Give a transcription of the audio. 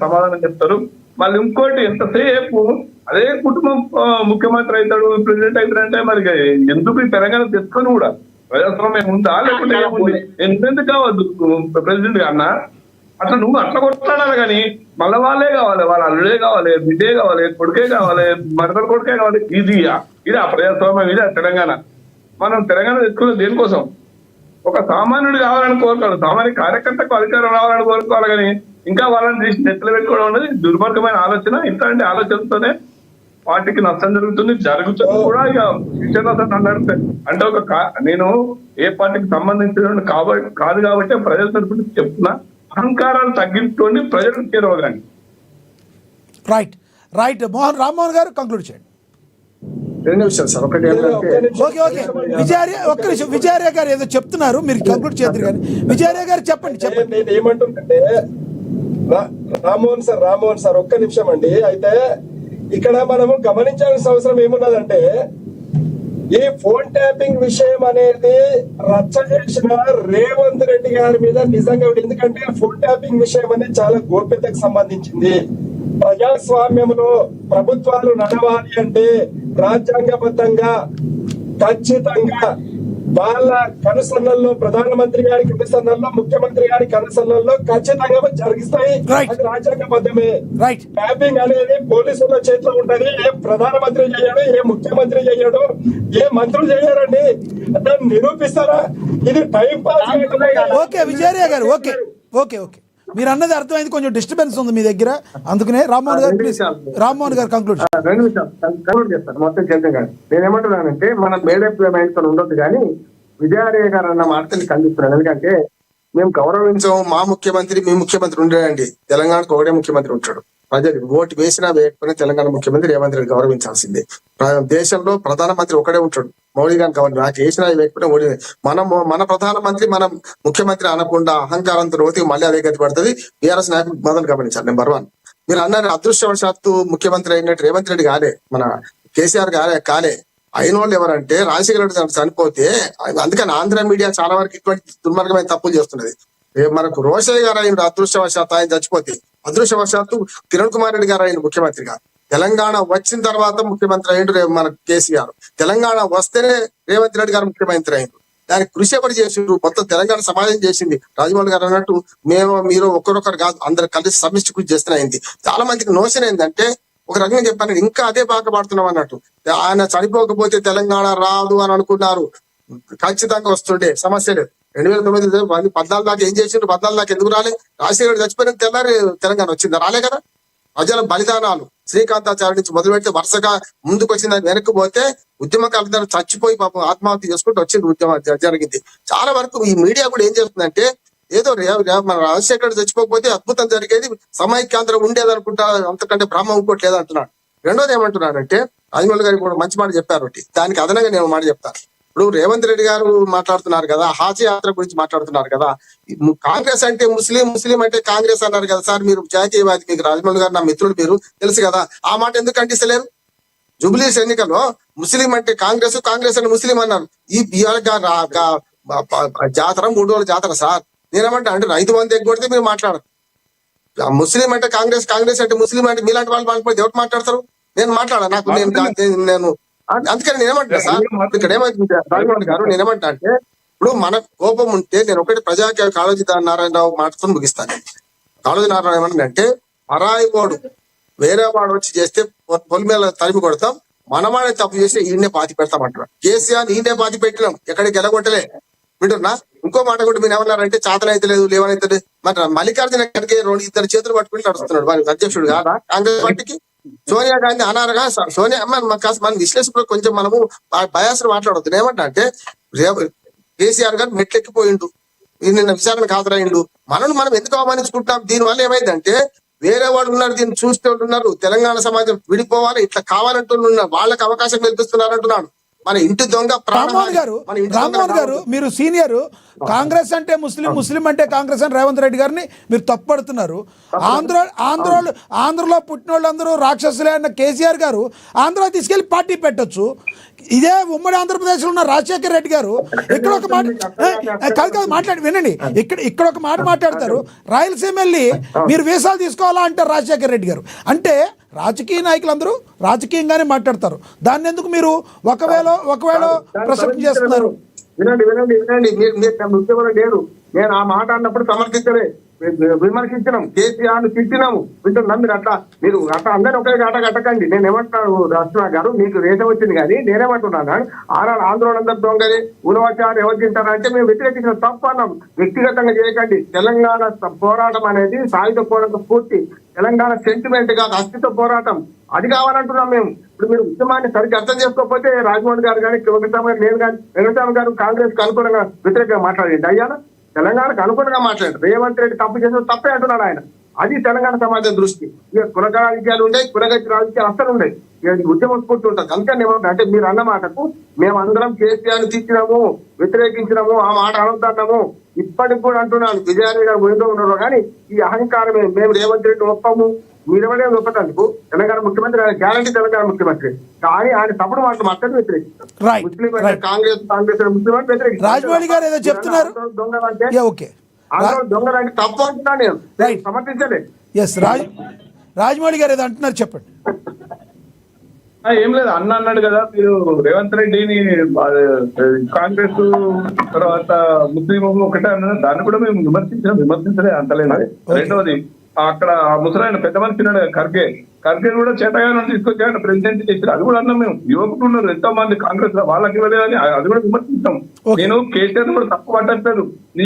సమాధానం చెప్తారు. మళ్ళీ ఇంకోటి ఎంతసేపు అదే కుటుంబం ముఖ్యమంత్రి అవుతాడు, ప్రెసిడెంట్ అవుతాడంటే మరి ఎందుకు ఈ తెలంగాణ తెచ్చుకొని కూడా ప్రజాస్వామ్యం ఉందా లేకుంటే ఏముంది? ఎందుకు కావద్దు ప్రెసిడెంట్ అన్నా? అట్లా నువ్వు అట్లా కొట్లాడాలి కానీ మళ్ళీ వాళ్ళే కావాలి, వాళ్ళ అల్లుడే కావాలి, బిడ్డే కావాలి, కొడుకే కావాలి, మరదల కొడుకే కావాలి. ఇది ప్రజాస్వామ్యం, ఇదే తెలంగాణ. మనం తెలంగాణ తెచ్చుకున్నది దేనికోసం? ఒక సామాన్యుడు కావాలని కోరుకోవాలి, సామాన్య కార్యకర్తకు అధికారం రావాలని కోరుకోవాలి. కానీ ఇంకా వాళ్ళని తీసి నెత్తలు పెట్టుకోవడం అనేది దుర్మార్గమైన ఆలోచన. ఇట్లాంటి ఆలోచనతోనే పార్టీకి నష్టం జరుగుతుంది కూడా. ఇక అన్నాడు అంటే నేను ఏ పార్టీకి సంబంధించిన కాదు కాబట్టి ప్రజల తరపున చెప్తున్నా, అహంకారాలు తగ్గించుకోండి, ప్రజలకు చేరవగాని. రైట్ రైట్ రామ్మోహన్ గారు కంక్లూడ్ చేయండి. రెండు విషయాలు సార్. ఒకటి ఓకే ఓకే ఒక్క నిమిషం విజయార్య గారు ఏదో చెప్తున్నారు, మీరు కంక్లూడ్ చేద్దరు కానీ విజయార్య గారు చెప్పండి. నేను ఏమంటుంటే రామ్మోహన్ సార్ ఒక్క నిమిషం అండి. అయితే ఇక్కడ మనము గమనించాల్సిన అవసరం ఏమున్నదంటే, ఈ ఫోన్ ట్యాపింగ్ విషయం అనేది రచ్చ చేసిన రేవంత్ రెడ్డి గారి మీద నిజంగా, ఎందుకంటే ఫోన్ ట్యాపింగ్ విషయం అనేది చాలా గోప్యతకు సంబంధించింది. ప్రజాస్వామ్యంలో ప్రభుత్వాలు నడవాలి అంటే రాజ్యాంగబద్ధంగా ఖచ్చితంగా వాళ్ళ కనుసన్నల్లో, ప్రధానమంత్రి గారి కనుసన్నల్లో, ముఖ్యమంత్రి గారి కనుసన్నల్లో ఖచ్చితంగా జరిగిస్తాయి. అది రాజ్యాంగబద్ధమే. ట్యాపింగ్ అనేది పోలీసుల చేతిలో ఉంటది. ఏ ప్రధానమంత్రి చేయడు, ఏ ముఖ్యమంత్రి చేయడు, ఏ మంత్రులు చేయరండి. దాన్ని నిరూపిస్తారా? ఇది టైం పాస్. ఓకే విజయార్య గారు, ఓకే ఓకే ఓకే మీరు అన్నది అర్థమైంది. కొంచెం డిస్టర్బెన్స్ ఉంది మీ దగ్గర, అందుకనే రామ్మోహన్ గారు ప్లీజ్. రామ్మోహన్ గారు కంక్లూడ్ చేస్తాను మొత్తం చేద్దాం. నేనేమంటున్నానంటే మనం మేడైతే ఉండొద్దు కానీ విజయార్య గారు అన్న మాటని ఖండిస్తున్నాను. ఎందుకంటే మేము గౌరవించాము, మా ముఖ్యమంత్రి మీ ముఖ్యమంత్రి ఉండేయండి, తెలంగాణకు ఒకటే ముఖ్యమంత్రి ఉంటాడు. ప్రజలు ఓటు వేసినా వేయకపోయినా తెలంగాణ ముఖ్యమంత్రి రేవంత్ రెడ్డి గౌరవించాల్సిందే. దేశంలో ప్రధానమంత్రి ఒకటే ఉంటాడు, మోడీ గారిని గవర్నర్. నాకు వేసినా వేయకపోయినా మోడీ. మన ప్రధానమంత్రి మనం ముఖ్యమంత్రి అనకుండా అహంకారంతో రోతికి మళ్ళీ అదే గతి పడుతుంది. బీఆర్ఎస్ నాయకులు మొదలు గమనించాలి. నెంబర్ 1. మీరు అన్నారు అదృష్టవశాత్తు ముఖ్యమంత్రి అయినట్టు రేవంత్ రెడ్డి కాలే, మన కేసీఆర్ కాలే. అయిన వాళ్ళు ఎవరంటే రాజశేఖర రెడ్డి చనిపోతే, అందుకని ఆంధ్ర మీడియా చాలా వరకు ఇటువంటి దుర్మార్గమైన తప్పులు చేస్తున్నది. మనకు రోషయ్య గారు అయిన అదృష్టవశాత్తు ఆయన చచ్చిపోతే, అదృష్టవశాత్తు కిరణ్ కుమార్ రెడ్డి గారు అయిన ముఖ్యమంత్రిగా, తెలంగాణ వచ్చిన తర్వాత ముఖ్యమంత్రి అయ్యిండు మన కేసీఆర్. తెలంగాణ వస్తేనే రేవంత్ రెడ్డి గారు ముఖ్యమంత్రి అయ్యిండు. దానికి కృషి ఎవరు చేసిండ్రు? మొత్తం తెలంగాణ సమాజం చేసింది. రాజమౌళి గారు అన్నట్టు మీరు ఒక్కరొకరు కాదు, అందరు కలిసి సమిష్టి కృషి చేస్తున్నది. చాలా మందికి నోషన్ ఏంటంటే, ఒక రకంగా చెప్పాను, ఇంకా అదే బాధపడుతున్నాం అన్నట్టు. ఆయన చనిపోకపోతే తెలంగాణ రాదు అని అనుకున్నారు, ఖచ్చితంగా వస్తుండే, సమస్య లేదు. 2009 14 దాకా ఏం చేసిండ్రు? 14 దాకా ఎందుకు రాలే? రాజశేఖర చచ్చిపోయిన తెల్లారి తెలంగాణ వచ్చిందా? రాలే కదా. ప్రజల బలిదానాలు శ్రీకాంతాచార్య నుంచి మొదలు పెడితే వరుసగా ముందుకు వచ్చింది. వెనక్కి పోతే ఉద్యమకారులందరూ చచ్చిపోయి పాపం ఆత్మహత్య చేసుకుంటూ వచ్చింది, ఉద్యమం జరిగింది. చాలా వరకు ఈ మీడియా కూడా ఏం చేస్తుందంటే, ఏదో మన రాజశేఖర్ చచ్చిపోకపోతే అద్భుతం జరిగేది, సమైక్యాంధ్రం ఉండేది అనుకుంటా, అంతకంటే బ్రహ్మ ఇంకోటి లేదంటున్నాడు. రెండోది ఏమంటున్నానంటే, రాజమౌళి గారికి కూడా మంచి మాట చెప్పారు. దానికి అదనంగా నేను మాట చెప్తాను. ఇప్పుడు రేవంత్ రెడ్డి గారు మాట్లాడుతున్నారు కదా, హాజీ యాత్ర గురించి మాట్లాడుతున్నారు కదా. కాంగ్రెస్ అంటే ముస్లిం అంటే కాంగ్రెస్ అన్నారు కదా సార్. మీరు జాతీయవాది, మీకు రాజమౌళి గారు నా మిత్రుడు, మీరు తెలుసు కదా. ఆ మాట ఎందుకు ఖండిస్తలేరు? జూబ్లీస్ ఎన్నికల్లో ముస్లిం అంటే కాంగ్రెస్, కాంగ్రెస్ అంటే ముస్లిం అన్నారు. ఈ బిఆర్ జాతర 3 రోజుల జాతర సార్. నేనేమంటా అంటే రైతు బంధు ఎగ్గొడితే మీరు మాట్లాడరు. ముస్లిం అంటే కాంగ్రెస్, కాంగ్రెస్ అంటే ముస్లిం అంటే మీలాంటి వాళ్ళు మాట్లాడితే ఎవరు మాట్లాడతారు? నేను మాట్లాడా, నాకు నేను అందుకని నేనేమంటా సార్, ఇక్కడ ఏమైంది రాజమౌళి గారు, నేనేమంటా అంటే, ఇప్పుడు మన కోపం ఉంటే నేను ఒకటి కాళోజీ నారాయణరావు మాటతో ముగిస్తాను. కాళోజీ నారాయణ ఏమన్నా, పరాయి వాడు వేరే వాడు వచ్చి చేస్తే పొలి మీద తరిమి కొడతాం, మనమాడే తప్పు చేస్తే ఈయనే పాతి పెడతాం అంటారు. కేసీఆర్ ఈయనే పాతి పెట్టినాం, ఎక్కడికి వెళ్ళగొట్టలే. వింటున్నా? ఇంకో మాట కూడా మీరు ఏమన్నారంటే చేతన అయితే లేదు, లేవనైతే మరి మల్లికార్జున ఖర్గే 2 చేతులు పట్టుకుని నడుస్తున్నాడు, వారి అధ్యక్షుడు కాదా కాంగ్రెస్ పార్టీకి? సోనియా గాంధీ అనారగా సోనియా మన విశ్లేషకులు కొంచెం మనము బయాసులు మాట్లాడవద్దు. ఏమంటా అంటే, కేసీఆర్ గారు మెట్లెక్కిపోయిండు, నిన్న విచారణకు హాజరైండు. మనం ఎందుకు అవమానించుకుంటున్నాం? దీనివల్ల ఏమైందంటే, వేరే వాడు ఉన్నారు, దీన్ని చూస్తే ఉన్నారు, తెలంగాణ సమాజం విడిపోవాలి, ఇట్లా కావాలంటున్నారు, వాళ్ళకి అవకాశం కల్పిస్తున్నారు అంటున్నాడు. మన ఇంటి దొంగ రామ్మోహన్ గారు, మన ఇంటి దొంగ రామ్మోహన్ గారు మీరు సీనియర్, కాంగ్రెస్ అంటే ముస్లిం, ముస్లిం అంటే కాంగ్రెస్ అని రేవంత్ రెడ్డి గారిని మీరు తప్పుపడుతున్నారు. ఆంధ్రలో పుట్టిన వాళ్ళందరూ రాక్షసులే అన్న కేసీఆర్ గారు ఆంధ్ర తీసుకెళ్లి పార్టీ పెట్టొచ్చు. ఇదే ఉమ్మడి ఆంధ్రప్రదేశ్లో ఉన్న రాజశేఖర్ రెడ్డి గారు ఇక్కడ ఒక మాట కాదు మాట్లాడి వినండి, ఇక్కడ ఒక మాట మాట్లాడతారు, రాయలసీమ వెళ్ళి మీరు వీసాలు తీసుకోవాలా అంటారు రాజశేఖర్ రెడ్డి గారు. అంటే రాజకీయ నాయకులందరూ రాజకీయంగానే మాట్లాడతారు. దాన్ని ఎందుకు మీరు ఒకవేళ ప్రసక్తి చేస్తున్నారు? వినండి మీరు ముఖ్యమైన లేరు. నేను ఆ మాట అన్నప్పుడు సమర్థించలే, విమర్శించినాం, కేసీఆర్ తిట్టినాము, వింటున్నాం. మీరు అట్లా అందరూ ఒకే గట కట్టకండి. నేను ఏమంటున్నాను రాష్ట్ర గారు, మీకు రేసం వచ్చింది కానీ నేనేమంటున్నాను, ఆంధ్రోళందరూ దొంగని ఉలవచారు ఎవరు తింటారంటే మేము వ్యతిరేకించిన తప్పు అన్నాం. వ్యక్తిగతంగా చేయకండి. తెలంగాణ పోరాటం అనేది సాయుధ పోరాటం పూర్తి, తెలంగాణ సెంటిమెంట్ కాదు, అస్తిత్వ పోరాటం. అది కావాలంటున్నాం మేము. ఇప్పుడు మీరు ఉద్యమాన్ని సరిగ్గా అర్థం చేసుకోకపోతే రాజమోహన్ గారు కానీ నేను కానీ వెంకటరామ గారు కాంగ్రెస్ కు అనుకూలంగా వ్యతిరేకంగా మాట్లాడండి. అయ్యానా తెలంగాణకు అనుకూలంగా మాట్లాడారు. రేవంత్ రెడ్డి తప్పు చేసిన తప్పే అంటున్నాడు ఆయన. అది తెలంగాణ సమాజం దృష్టి. ఇక కులక రాజకీయాలు ఉండే, కులగతి రాజకీయాలు అస్సలు ఉన్నాయి. ఇక ఉద్యమం స్ఫూర్తి ఉంటుంది. అందుకని ఏమంటా అంటే మీరు అన్న మాటకు మేము అందరం కేసీఆర్ తిట్టినాము, వ్యతిరేకించినాము, ఆ మాట అనొద్దన్నాము. ఇప్పటికి కూడా అంటున్నాను, విజయాన్ని గారు పోయిందో ఉన్నారో కానీ ఈ అహంకారమే. మేము రేవంత్ రెడ్డి ఒప్పము, మీరెవరే ఒప్పటందుకు తెలంగాణ ముఖ్యమంత్రి, ఆయన గ్యారంటీ తెలంగాణ ముఖ్యమంత్రి. కానీ ఆయన తప్పుడు మాటలు మాత్రం వ్యతిరేకిస్తారు. ముస్లిం కాంగ్రెస్ ముస్లిం వ్యతిరేకిస్తారు. రాజమౌళి గారు ఏదో చెప్తున్నారు, దొంగలంటే ఓకే దొంగలంటే తప్పు అంటున్నాను నేను, సమర్థించలే. ఎస్ రాజమౌళి గారు ఏదో అంటున్నారు, చెప్పండి. ఏం లేదు, అన్నాడు కదా మీరు రేవంత్ రెడ్డిని కాంగ్రెస్ తర్వాత ముస్లిం ఒకటే అన్నారు. దాన్ని కూడా మేము విమర్శించలే అంతలేదు. రెండవది అక్కడ ముసలాయన పెద్ద మనిషి ఖర్గే కూడా చేతగానే తీసుకొచ్చి ఆయన ప్రెసిడెంట్ చేశారు. అది కూడా అన్నాం మేము. యువకులు ఉన్నారు ఎంతో మంది కాంగ్రెస్ లో, వాళ్ళకి ఇవ్వలేదని అది కూడా విమర్శిస్తాం. నేను కేసీఆర్ కూడా తప్పు పట్టట్లేదు.